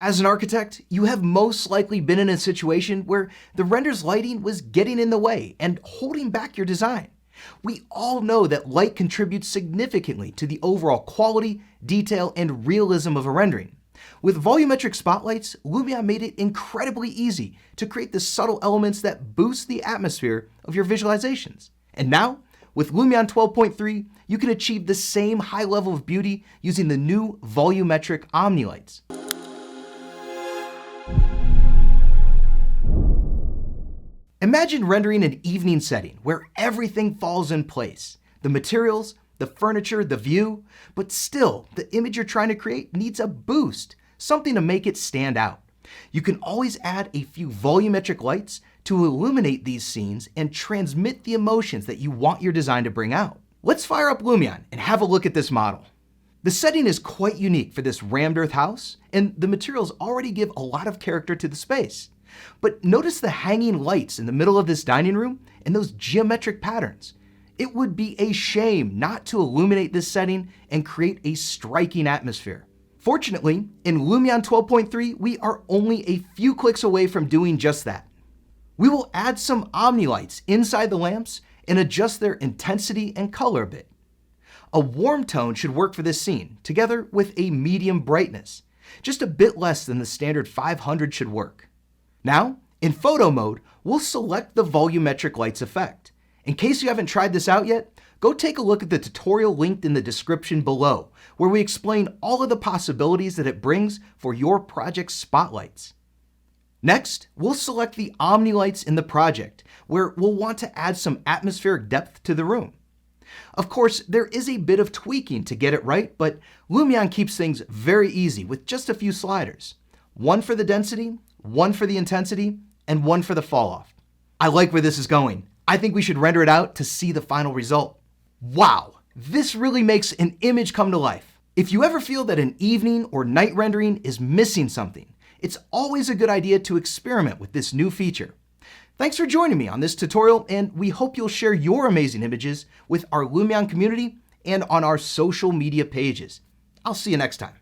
As an architect, you have most likely been in a situation where the render's lighting was getting in the way and holding back your design. We all know that light contributes significantly to the overall quality, detail, and realism of a rendering. With volumetric spotlights, Lumion made it incredibly easy to create the subtle elements that boost the atmosphere of your visualizations. And now, with Lumion 12.3, you can achieve the same high level of beauty using the new volumetric omni lights. Imagine rendering an evening setting where everything falls in place. The materials, the furniture, the view, but still, the image you're trying to create needs a boost, something to make it stand out. You can always add a few volumetric lights to illuminate these scenes and transmit the emotions that you want your design to bring out. Let's fire up Lumion and have a look at this model. The setting is quite unique for this rammed earth house, and the materials already give a lot of character to the space. But notice the hanging lights in the middle of this dining room and those geometric patterns. It would be a shame not to illuminate this setting and create a striking atmosphere. Fortunately, in Lumion 12.3, we are only a few clicks away from doing just that. We will add some omni lights inside the lamps and adjust their intensity and color a bit. A warm tone should work for this scene, together with a medium brightness. Just a bit less than the standard 500 should work. Now, in photo mode, we'll select the volumetric lights effect. In case you haven't tried this out yet, go take a look at the tutorial linked in the description below, where we explain all of the possibilities that it brings for your project's spotlights. Next, we'll select the omni lights in the project, where we'll want to add some atmospheric depth to the room. Of course, there is a bit of tweaking to get it right, but Lumion keeps things very easy with just a few sliders. One for the density, one for the intensity, and one for the falloff. I like where this is going. I think we should render it out to see the final result. Wow, this really makes an image come to life. If you ever feel that an evening or night rendering is missing something, it's always a good idea to experiment with this new feature. Thanks for joining me on this tutorial, and we hope you'll share your amazing images with our Lumion community and on our social media pages. I'll see you next time.